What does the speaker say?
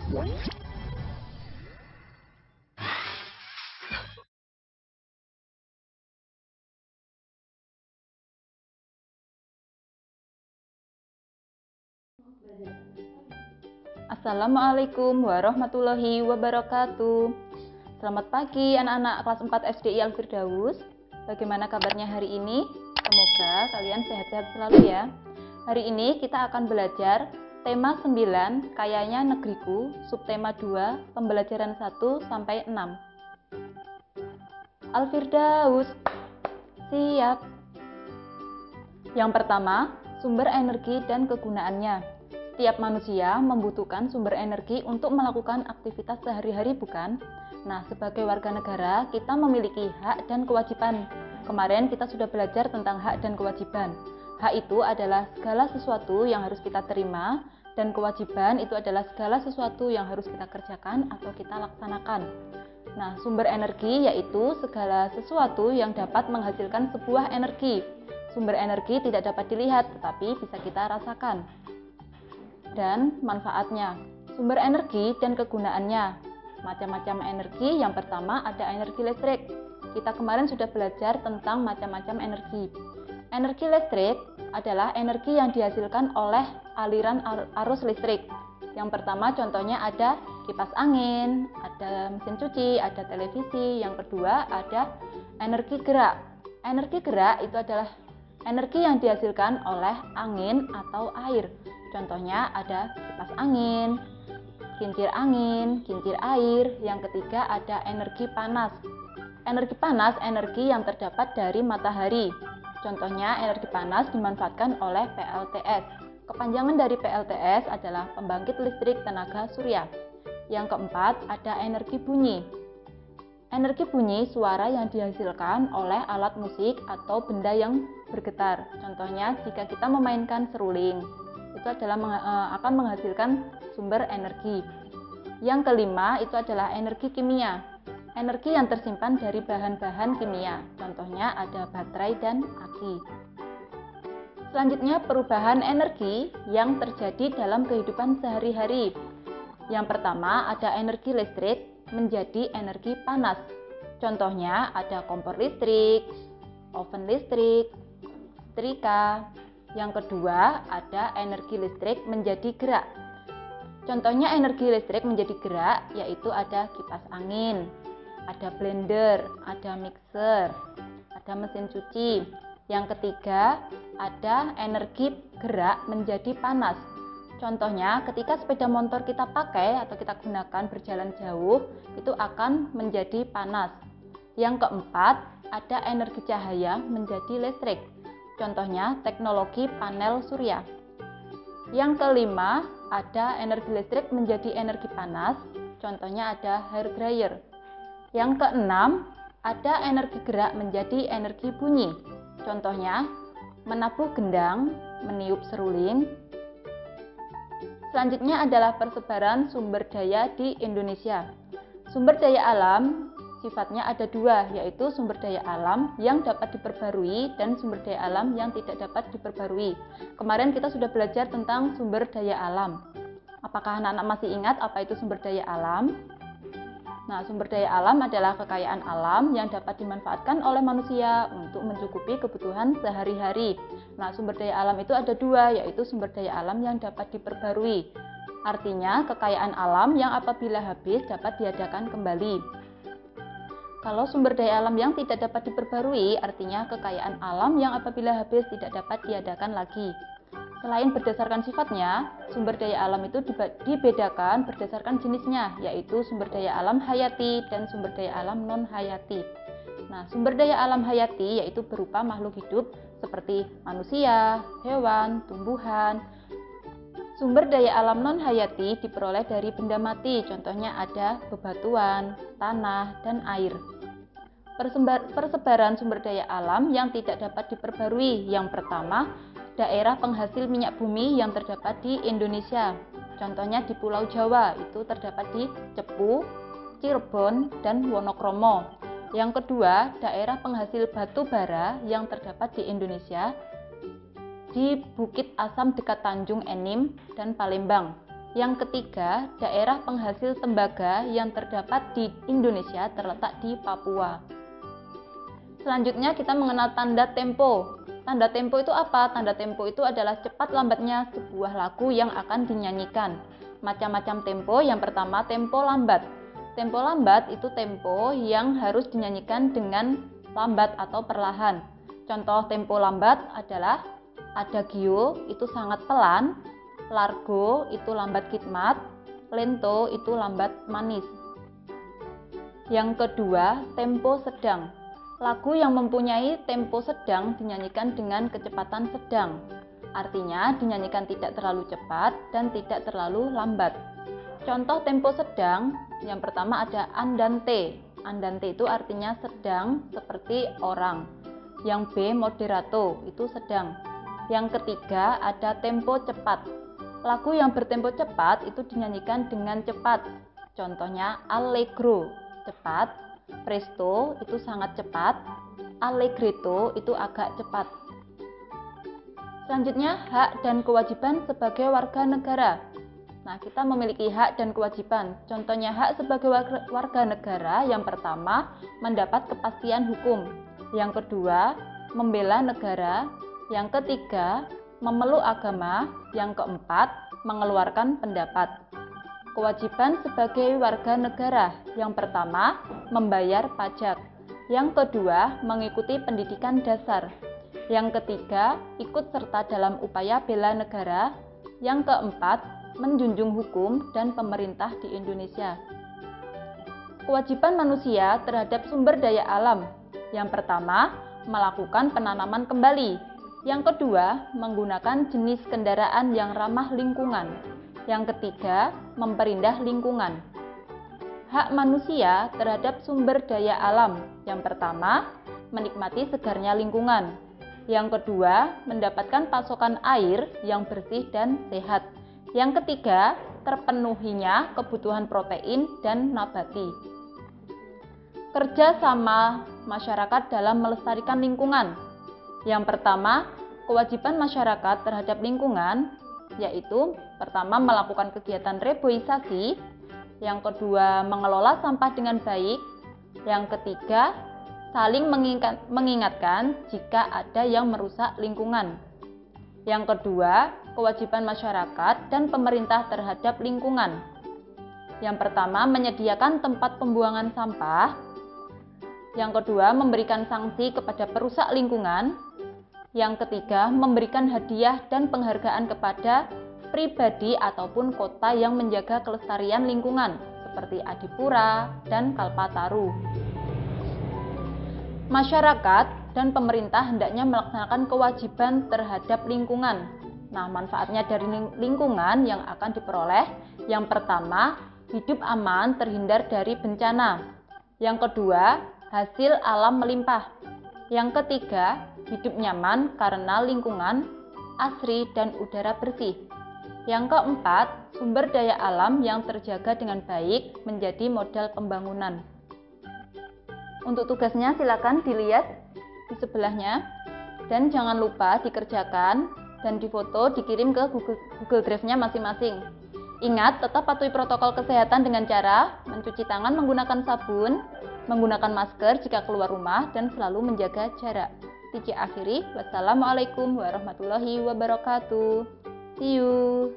Assalamualaikum warahmatullahi wabarakatuh. Selamat pagi anak-anak kelas 4 SDI Al-Firdaus. Bagaimana kabarnya hari ini? Semoga kalian sehat-sehat selalu ya. Hari ini kita akan belajar tema 9, Kayanya Negeriku, subtema 2, pembelajaran 1 sampai 6. Al-Firdaus, siap. Yang pertama, sumber energi dan kegunaannya. Setiap manusia membutuhkan sumber energi untuk melakukan aktivitas sehari-hari, bukan? Nah, sebagai warga negara, kita memiliki hak dan kewajiban. Kemarin kita sudah belajar tentang hak dan kewajiban. Hak itu adalah segala sesuatu yang harus kita terima, dan kewajiban itu adalah segala sesuatu yang harus kita kerjakan atau kita laksanakan. Nah, sumber energi yaitu segala sesuatu yang dapat menghasilkan sebuah energi. Sumber energi tidak dapat dilihat, tetapi bisa kita rasakan. Dan manfaatnya, sumber energi dan kegunaannya. Macam-macam energi, yang pertama ada energi listrik. Kita kemarin sudah belajar tentang macam-macam energi. Energi listrik adalah energi yang dihasilkan oleh aliran arus listrik. Yang pertama contohnya ada kipas angin, ada mesin cuci, ada televisi. Yang kedua ada energi gerak. Energi gerak itu adalah energi yang dihasilkan oleh angin atau air. Contohnya ada kipas angin, kincir air. Yang ketiga ada energi panas. Energi panas energi yang terdapat dari matahari. Contohnya energi panas dimanfaatkan oleh PLTS. Kepanjangan dari PLTS adalah pembangkit listrik tenaga surya. Yang keempat ada energi bunyi. Energi bunyi suara yang dihasilkan oleh alat musik atau benda yang bergetar. Contohnya jika kita memainkan seruling, itu adalah akan menghasilkan sumber energi. Yang kelima itu adalah energi kimia. Energi yang tersimpan dari bahan-bahan kimia. Contohnya ada baterai dan aki. Selanjutnya perubahan energi yang terjadi dalam kehidupan sehari-hari. Yang pertama ada energi listrik menjadi energi panas. Contohnya ada kompor listrik, oven listrik, setrika. Yang kedua ada energi listrik menjadi gerak. Contohnya energi listrik menjadi gerak yaitu ada kipas angin, ada blender, ada mixer, ada mesin cuci. Yang ketiga ada energi gerak menjadi panas. Contohnya ketika sepeda motor kita pakai atau kita gunakan berjalan jauh, itu akan menjadi panas. Yang keempat, ada energi cahaya menjadi listrik. Contohnya teknologi panel surya. Yang kelima, ada energi listrik menjadi energi panas. Contohnya ada hair dryer. Yang keenam, ada energi gerak menjadi energi bunyi. Contohnya menabuh gendang, meniup seruling. Selanjutnya adalah persebaran sumber daya di Indonesia. Sumber daya alam sifatnya ada dua, yaitu sumber daya alam yang dapat diperbarui dan sumber daya alam yang tidak dapat diperbarui. Kemarin kita sudah belajar tentang sumber daya alam. Apakah anak-anak masih ingat apa itu sumber daya alam? Nah, sumber daya alam adalah kekayaan alam yang dapat dimanfaatkan oleh manusia untuk mencukupi kebutuhan sehari-hari. Nah, sumber daya alam itu ada dua, yaitu sumber daya alam yang dapat diperbarui. Artinya, kekayaan alam yang apabila habis dapat diadakan kembali. Kalau sumber daya alam yang tidak dapat diperbarui, artinya kekayaan alam yang apabila habis tidak dapat diadakan lagi. Selain berdasarkan sifatnya, sumber daya alam itu dibedakan berdasarkan jenisnya, yaitu sumber daya alam hayati dan sumber daya alam non-hayati. Nah, sumber daya alam hayati yaitu berupa makhluk hidup seperti manusia, hewan, tumbuhan. Sumber daya alam non-hayati diperoleh dari benda mati, contohnya ada bebatuan, tanah, dan air. Persebaran sumber daya alam yang tidak dapat diperbarui. Yang pertama, daerah penghasil minyak bumi yang terdapat di Indonesia. Contohnya di Pulau Jawa, itu terdapat di Cepu, Cirebon, dan Wonokromo. Yang kedua, daerah penghasil batu bara yang terdapat di Indonesia, di Bukit Asam dekat Tanjung Enim dan Palembang. Yang ketiga, daerah penghasil tembaga yang terdapat di Indonesia terletak di Papua. Selanjutnya kita mengenal tanda tempo. Tanda tempo itu apa? Tanda tempo itu adalah cepat lambatnya sebuah lagu yang akan dinyanyikan. Macam-macam tempo. Yang pertama, tempo lambat. Tempo lambat itu tempo yang harus dinyanyikan dengan lambat atau perlahan. Contoh tempo lambat adalah adagio itu sangat pelan, largo itu lambat khidmat, lento itu lambat manis. Yang kedua, tempo sedang. Lagu yang mempunyai tempo sedang dinyanyikan dengan kecepatan sedang. Artinya dinyanyikan tidak terlalu cepat dan tidak terlalu lambat. Contoh tempo sedang, yang pertama ada andante. Andante itu artinya sedang seperti orang. Yang B moderato itu sedang. Yang ketiga ada tempo cepat. Lagu yang bertempo cepat itu dinyanyikan dengan cepat. Contohnya allegro, cepat. Presto itu sangat cepat, allegretto itu agak cepat. Selanjutnya, hak dan kewajiban sebagai warga negara. Nah, kita memiliki hak dan kewajiban. Contohnya hak sebagai warga negara, yang pertama, mendapat kepastian hukum. Yang kedua, membela negara. Yang ketiga, memeluk agama. Yang keempat, mengeluarkan pendapat. Kewajiban sebagai warga negara. Yang pertama, membayar pajak. Yang kedua, mengikuti pendidikan dasar. Yang ketiga, ikut serta dalam upaya bela negara. Yang keempat, menjunjung hukum dan pemerintah di Indonesia. Kewajiban manusia terhadap sumber daya alam. Yang pertama, melakukan penanaman kembali. Yang kedua, menggunakan jenis kendaraan yang ramah lingkungan. Yang ketiga, memperindah lingkungan. Hak manusia terhadap sumber daya alam. Yang pertama, menikmati segarnya lingkungan. Yang kedua, mendapatkan pasokan air yang bersih dan sehat. Yang ketiga, terpenuhinya kebutuhan protein dan nabati. Kerja sama masyarakat dalam melestarikan lingkungan. Yang pertama, kewajiban masyarakat terhadap lingkungan, yaitu pertama melakukan kegiatan reboisasi, yang kedua mengelola sampah dengan baik, yang ketiga saling mengingatkan jika ada yang merusak lingkungan. Yang kedua, kewajiban masyarakat dan pemerintah terhadap lingkungan. Yang pertama, menyediakan tempat pembuangan sampah. Yang kedua, memberikan sanksi kepada perusak lingkungan. Yang ketiga, memberikan hadiah dan penghargaan kepada pribadi ataupun kota yang menjaga kelestarian lingkungan, seperti Adipura dan Kalpataru. Masyarakat dan pemerintah hendaknya melaksanakan kewajiban terhadap lingkungan. Nah, manfaatnya dari lingkungan yang akan diperoleh, yang pertama, hidup aman terhindar dari bencana. Yang kedua, hasil alam melimpah. Yang ketiga, hidup nyaman karena lingkungan asri dan udara bersih. Yang keempat, sumber daya alam yang terjaga dengan baik menjadi modal pembangunan. Untuk tugasnya silakan dilihat di sebelahnya dan jangan lupa dikerjakan dan difoto dikirim ke Google Drive-nya masing-masing. Ingat, tetap patuhi protokol kesehatan dengan cara mencuci tangan menggunakan sabun, menggunakan masker jika keluar rumah, dan selalu menjaga jarak. Akhiri, wassalamualaikum warahmatullahi wabarakatuh. See you.